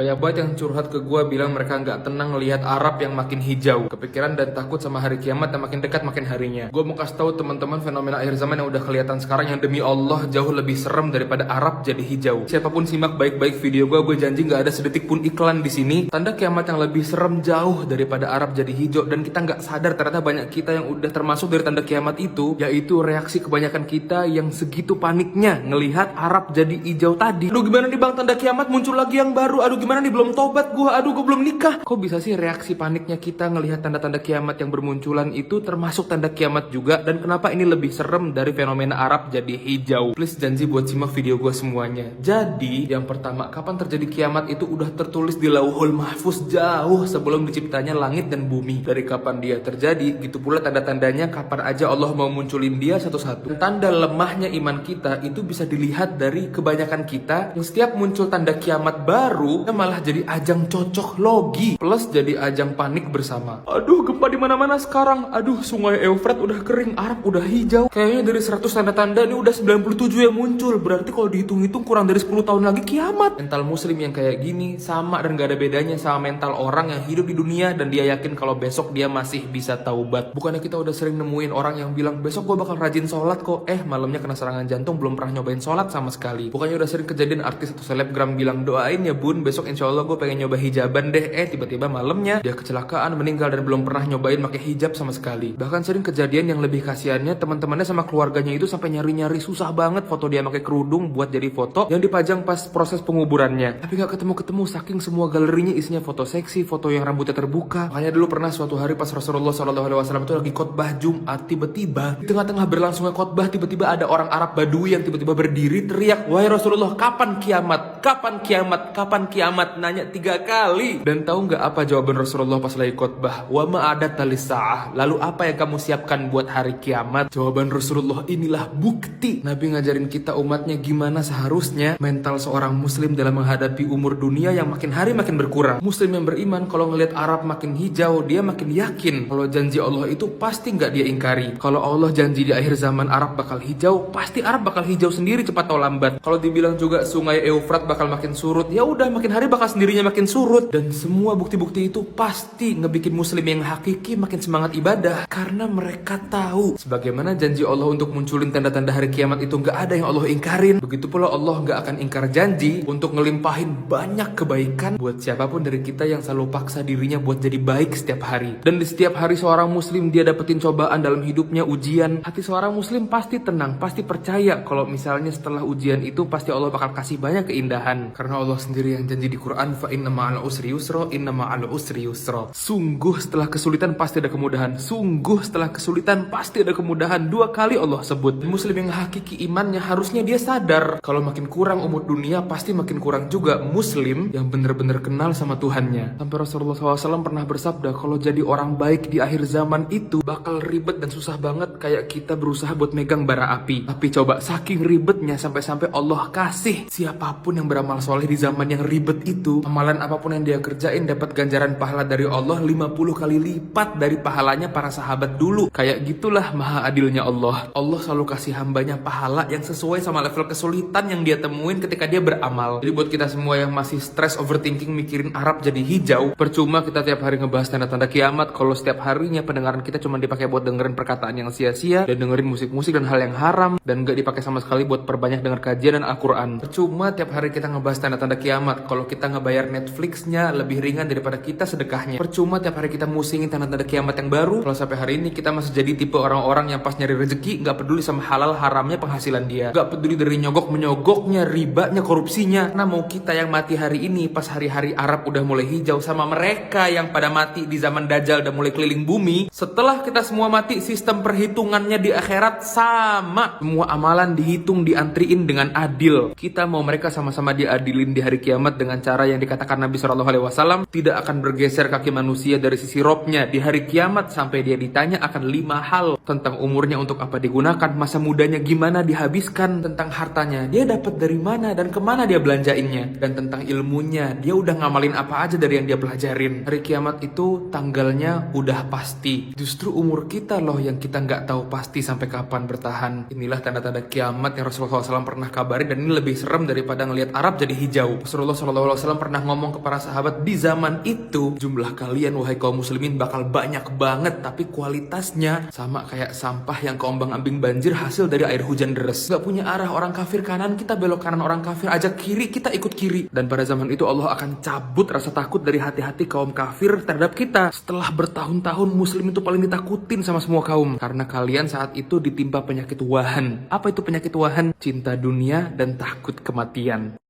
Banyak banget yang curhat ke gue bilang mereka nggak tenang ngelihat Arab yang makin hijau, kepikiran dan takut sama hari kiamat yang makin dekat makin harinya. Gue mau kasih tahu teman-teman fenomena akhir zaman yang udah kelihatan sekarang yang demi Allah jauh lebih serem daripada Arab jadi hijau. Siapapun simak baik-baik video gue janji nggak ada sedetik pun iklan di sini. Tanda kiamat yang lebih serem jauh daripada Arab jadi hijau, dan kita nggak sadar ternyata banyak kita yang udah termasuk dari tanda kiamat itu, yaitu reaksi kebanyakan kita yang segitu paniknya ngelihat Arab jadi hijau tadi. Aduh gimana nih bang, tanda kiamat muncul lagi yang baru. Aduh gimana nih, belum tobat gue, aduh gue belum nikah. Kok bisa sih reaksi paniknya kita ngelihat tanda-tanda kiamat yang bermunculan itu termasuk tanda kiamat juga? Dan kenapa ini lebih serem dari fenomena Arab jadi hijau? Please janji buat simak video gue semuanya. Jadi yang pertama, kapan terjadi kiamat itu udah tertulis di Lauhul Mahfuz jauh sebelum diciptanya langit dan bumi. Dari kapan dia terjadi, gitu pula tanda-tandanya kapan aja Allah mau munculin dia satu-satu. Tanda lemahnya iman kita itu bisa dilihat dari kebanyakan kita yang setiap muncul tanda kiamat baru malah jadi ajang cocok logi plus jadi ajang panik bersama. Aduh gempa di mana-mana sekarang. Aduh sungai Eufrat udah kering, Arab udah hijau. Kayaknya dari 100 tanda-tanda ini udah 97 yang muncul. Berarti kalau dihitung-hitung kurang dari 10 tahun lagi kiamat. Mental muslim yang kayak gini sama dan gak ada bedanya sama mental orang yang hidup di dunia dan dia yakin kalau besok dia masih bisa taubat. Bukannya kita udah sering nemuin orang yang bilang besok gue bakal rajin sholat kok, malamnya kena serangan jantung, belum pernah nyobain sholat sama sekali. Bukannya udah sering kejadian artis atau selebgram bilang doain ya bun, besok insya Allah gue pengen nyoba hijaban deh, tiba-tiba malamnya dia kecelakaan meninggal dan belum pernah nyobain pakai hijab sama sekali. Bahkan sering kejadian yang lebih kasihannya, teman-temannya sama keluarganya itu sampai nyari-nyari susah banget foto dia pakai kerudung buat jadi foto yang dipajang pas proses penguburannya, tapi nggak ketemu-ketemu saking semua galerinya isinya foto seksi, foto yang rambutnya terbuka. Makanya dulu pernah suatu hari pas Rasulullah SAW itu lagi khotbah Jumat, tiba-tiba di tengah-tengah berlangsungnya khotbah tiba-tiba ada orang Arab Badui yang tiba-tiba berdiri teriak, "Wahai Rasulullah, kapan kiamat? Kapan kiamat? Kapan kiamat?" Nanya 3 kali. Dan tahu nggak apa jawaban Rasulullah pas lagi khotbah? "Wa ma adatta lis-saah." Lalu apa yang kamu siapkan buat hari kiamat? Jawaban Rasulullah inilah bukti Nabi ngajarin kita umatnya gimana seharusnya mental seorang muslim dalam menghadapi umur dunia yang makin hari makin berkurang. Muslim yang beriman kalau ngelihat Arab makin hijau, dia makin yakin kalau janji Allah itu pasti nggak dia ingkari. Kalau Allah janji di akhir zaman Arab bakal hijau, pasti Arab bakal hijau sendiri cepat atau lambat. Kalau dibilang juga sungai Eufrat bakal makin surut, ya udah makin hari bakal sendirinya makin surut. Dan semua bukti-bukti itu pasti ngebikin muslim yang hakiki makin semangat ibadah, karena mereka tahu sebagaimana janji Allah untuk munculin tanda-tanda hari kiamat itu nggak ada yang Allah ingkarin. Begitu pula Allah nggak akan ingkar janji untuk ngelimpahin banyak kebaikan buat siapapun dari kita yang selalu paksa dirinya buat jadi baik setiap hari. Dan di setiap hari seorang muslim dia dapetin cobaan dalam hidupnya, ujian, hati seorang muslim pasti tenang, pasti percaya kalau misalnya setelah ujian itu pasti Allah bakal kasih banyak keindahan, karena Allah sendiri yang janji di Quran, fa inna ma'al usri yusra, inna ma'al usri yusra. Sungguh setelah kesulitan pasti ada kemudahan. Sungguh setelah kesulitan pasti ada kemudahan. 2 kali Allah sebut. Muslim yang hakiki imannya harusnya dia sadar kalau makin kurang umur dunia pasti makin kurang juga muslim yang bener-bener kenal sama Tuhannya. Sampai Rasulullah SAW pernah bersabda kalau jadi orang baik di akhir zaman itu bakal ribet dan susah banget kayak kita berusaha buat megang bara api. Tapi coba saking ribetnya sampai-sampai Allah kasih siapapun yang beramal soleh di zaman yang ribet itu, amalan apapun yang dia kerjain dapat ganjaran pahala dari Allah 50 kali lipat dari pahalanya para sahabat dulu. Kayak gitulah maha adilnya Allah. Allah selalu kasih hambanya pahala yang sesuai sama level kesulitan yang dia temuin ketika dia beramal. Jadi buat kita semua yang masih stress overthinking mikirin Arab jadi hijau, percuma kita tiap hari ngebahas tanda-tanda kiamat kalau setiap harinya pendengaran kita cuma dipakai buat dengerin perkataan yang sia-sia dan dengerin musik-musik dan hal yang haram, dan gak dipakai sama sekali buat perbanyak denger kajian dan Al-Quran. Percuma tiap hari kita ngebahas tanda-tanda kiamat kalau kita ngebayar Netflixnya lebih ringan daripada kita sedekahnya. Percuma tiap hari kita musingin tanda-tanda kiamat yang baru kalau sampai hari ini kita masih jadi tipe orang-orang yang pas nyari rezeki gak peduli sama halal haramnya penghasilan dia, gak peduli dari nyogok menyogoknya, ribanya, korupsinya. Nah mau kita yang mati hari ini pas hari-hari Arab udah mulai hijau sama mereka yang pada mati di zaman Dajjal udah mulai keliling bumi, setelah kita semua mati sistem perhitungannya di akhirat sama, semua amalan dihitung diantriin dengan adil. Kita mau mereka sama-sama diadilin di hari kiamat dengan cara yang dikatakan Nabi SAW tidak akan bergeser kaki manusia dari sisi robnya di hari kiamat sampai dia ditanya akan 5 hal tentang umurnya untuk apa digunakan, masa mudanya gimana dihabiskan, tentang hartanya dia dapat dari mana dan kemana dia belanjainnya, dan tentang ilmunya dia udah ngamalin apa aja dari yang dia pelajarin. Hari kiamat itu tanggalnya udah pasti. Justru umur kita loh yang kita nggak tahu pasti sampai kapan bertahan. Inilah tanda-tanda kiamat yang Rasulullah SAW pernah kabarin, dan ini lebih serem daripada ngelihat Arab jadi hijau. Rasulullah SAW pernah ngomong ke para sahabat, di zaman itu jumlah kalian wahai kaum muslimin bakal banyak banget, tapi kualitasnya sama kayak sampah yang keombang-ambing banjir hasil dari air hujan deras. Gak punya arah, orang kafir kanan kita belok kanan, orang kafir ajak kiri kita ikut kiri. Dan pada zaman itu Allah akan cabut rasa takut dari hati-hati kaum kafir terhadap kita. Setelah bertahun-tahun muslim itu paling ditakutin sama semua kaum, karena kalian saat itu ditimpa penyakit wahan. Apa itu penyakit wahan? Cinta dunia dan takut kematian.